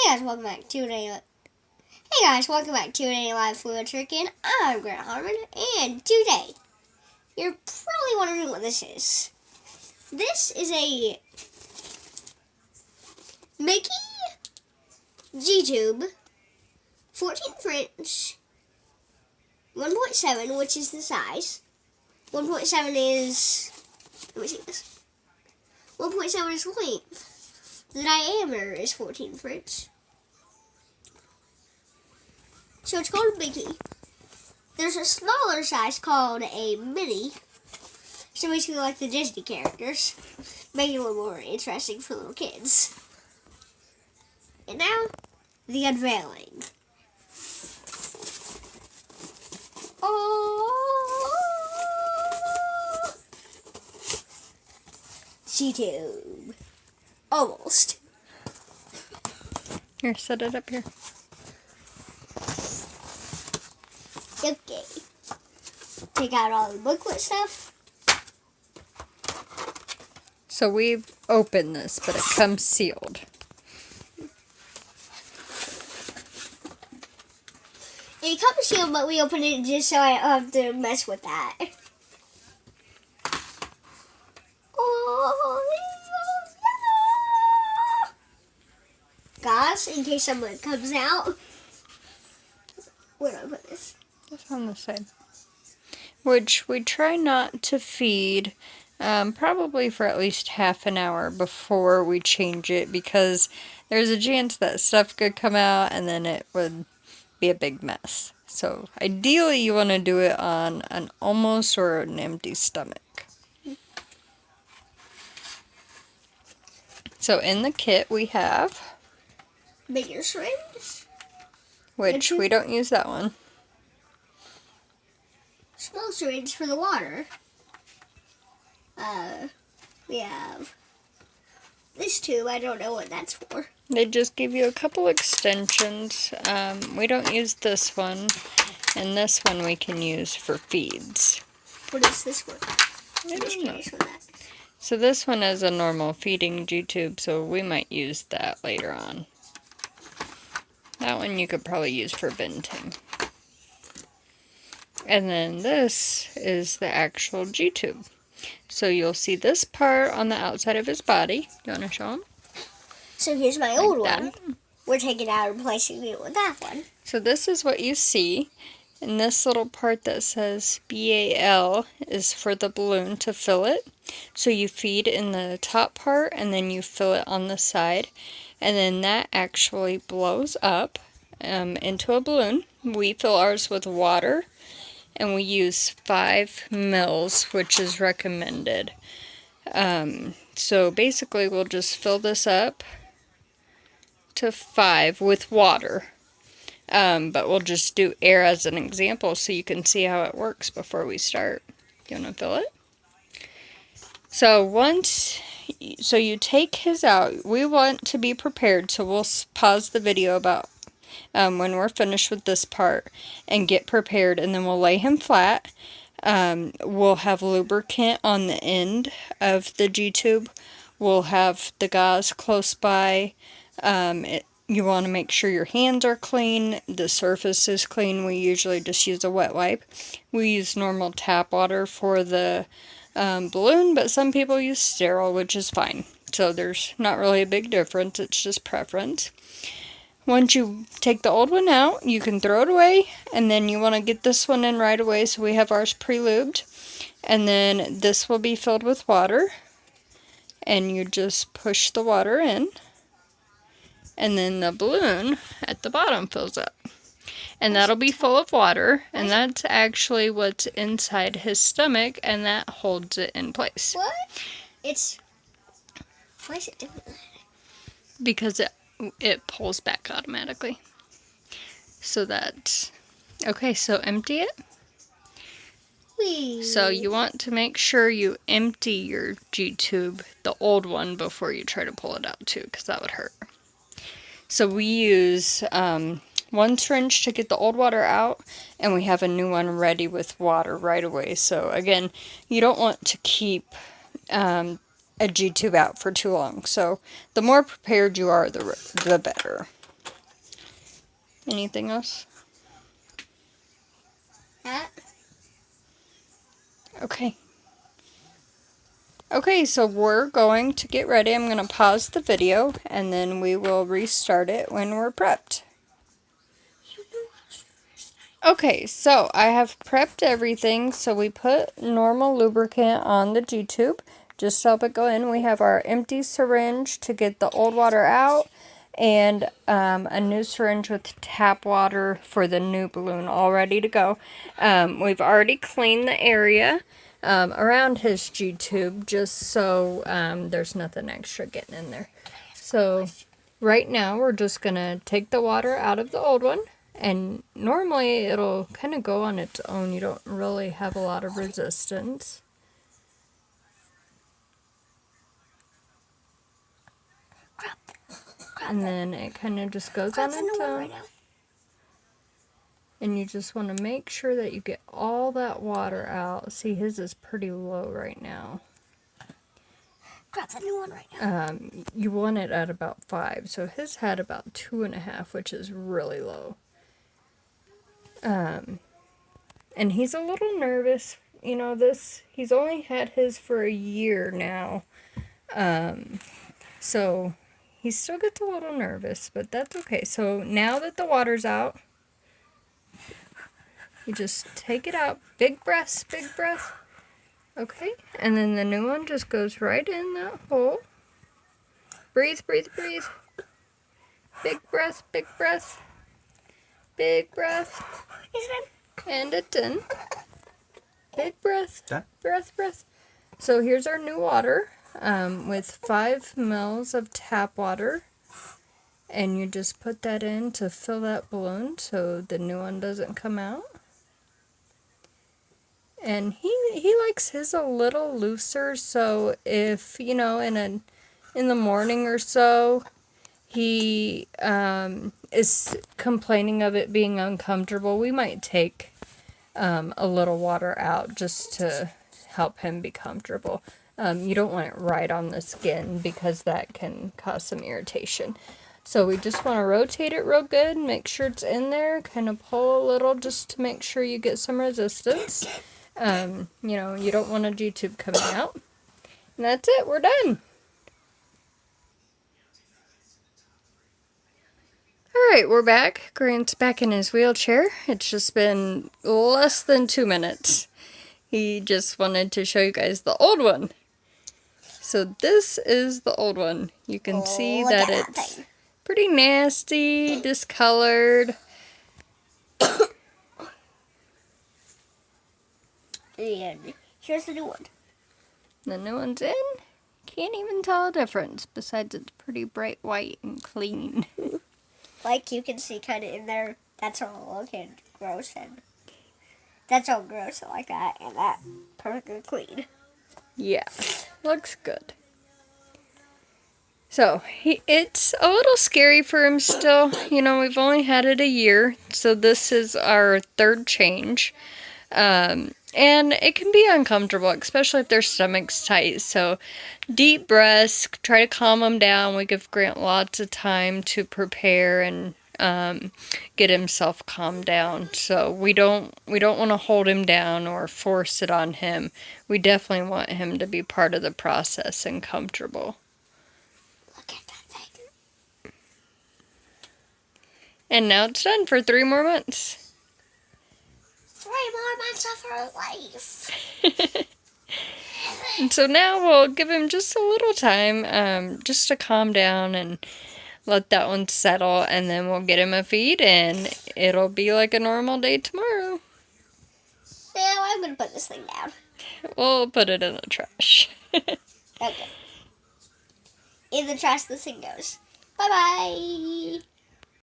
Hey guys, welcome back to a live fluid trick, and I'm Grant Harmon, and today you're probably wondering what this is. This is a Mickey gtube 14" 1.7, which is the size. 1.7 is, let me see this. 1.7 is length. The diameter is 14". So it's called a Mickey. There's a smaller size called a mini. So basically like the Disney characters. Make it a little more interesting for little kids. And now, the unveiling. Oh! gtube. Almost. Here, set it up here. Okay. Take out all the booklet stuff. So we've opened this, but it comes sealed. It comes sealed, but we opened it just so I don't have to mess with that. Oh, guys, in case someone comes out, where do I put this? Just on the side. Which we try not to feed probably for at least half an hour before we change it, because there's a chance that stuff could come out and then it would be a big mess. So ideally you want to do it on an almost or an empty stomach. So in the kit we have bigger syringe, which we don't use that one. Small syringe for the water. We have this tube. I don't know what that's for. They just give you a couple extensions. We don't use this one, and this one we can use for feeds. What is this one? I don't know. So this one is a normal feeding G-tube, so we might use that later on. That one you could probably use for venting. And then this is the actual G-tube. So you'll see this part on the outside of his body. You want to show him? So here's my old one. We're taking it out and replacing it with that one. So this is what you see. And this little part that says BAL is for the balloon to fill it. So you feed in the top part and then you fill it on the side. And then that actually blows up into a balloon. We fill ours with water. And we use 5 mils, which is recommended. So basically we'll just fill this up to 5 with water. But we'll just do air as an example so you can see how it works before we start. You want to fill it? So you take his out. We want to be prepared, so we'll pause the video about when we're finished with this part and get prepared, and then we'll lay him flat. We'll have lubricant on the end of the G-tube. We'll have the gauze close by. You want to make sure your hands are clean, the surface is clean. We usually just use a wet wipe. We use normal tap water for the balloon, but some people use sterile, which is fine. So there's not really a big difference, it's just preference. Once you take the old one out, you can throw it away, and then you want to get this one in right away, so we have ours pre-lubed. And then this will be filled with water, and you just push the water in, and then the balloon at the bottom fills up. And that'll be full of water, and that's actually what's inside his stomach, and that holds it in place. What? Why is it doing that? Because it pulls back automatically. So that's okay. So empty it. Whee. So you want to make sure you empty your G-tube, the old one, before you try to pull it out too, because that would hurt. So we use 1 syringe to get the old water out, and we have a new one ready with water right away. So again, you don't want to keep a gtube out for too long. So the more prepared you are, the better. Anything else? That. Okay. Okay, so we're going to get ready. I'm going to pause the video and then we will restart it when we're prepped. Okay, so I have prepped everything. So we put normal lubricant on the gtube just to help it go in. We have our empty syringe to get the old water out, and a new syringe with tap water for the new balloon all ready to go. We've already cleaned the area around his G-tube just so there's nothing extra getting in there. So right now we're just going to take the water out of the old one, and normally it'll kind of go on its own. You don't really have a lot of resistance. And then it kind of just goes on its own. And you just want to make sure that you get all that water out. See, his is pretty low right now. Grab the new one right now. You want it at about 5. So his had about 2.5, which is really low. And he's a little nervous. You know, he's only had his for a year now. So he still gets a little nervous, but that's okay. So now that the water's out, you just take it out. Big breaths, big breath. Okay, and then the new one just goes right in that hole. Breathe, breathe, breathe. Big breath, big breath. Big breath. And it's in. Big breath. Done. Breath, breath. So here's our new water with 5 mils of tap water. And you just put that in to fill that balloon so the new one doesn't come out. And he likes his a little looser, so if, you know, in the morning or so, he is complaining of it being uncomfortable, we might take a little water out just to help him be comfortable. You don't want it right on the skin because that can cause some irritation. So we just want to rotate it real good, make sure it's in there, kind of pull a little just to make sure you get some resistance. You know, you don't want a G-tube coming out. And that's it, we're done. Alright, we're back. Grant's back in his wheelchair. It's just been less than 2 minutes. He just wanted to show you guys the old one. So this is the old one. You can see that it's pretty nasty, discolored. And here's the new one. The new one's in. Can't even tell a difference, besides it's pretty bright white and clean. Like you can see kind of in there, that's all looking gross, and that's all gross like that, and that perfectly clean. Yeah, looks good. So, it's a little scary for him still. You know, we've only had it a year, so this is our 3rd change. And it can be uncomfortable, especially if their stomach's tight. So, deep breaths, try to calm them down. We give Grant lots of time to prepare and get himself calmed down. So we don't want to hold him down or force it on him. We definitely want him to be part of the process and comfortable. Look at that thing. And now it's done for 3 more months. 3 more months of her life. And so now we'll give him just a little time just to calm down and let that one settle, and then we'll get him a feed and it'll be like a normal day tomorrow. Now I'm going to put this thing down. We'll put it in the trash. Okay. In the trash this thing goes. Bye-bye.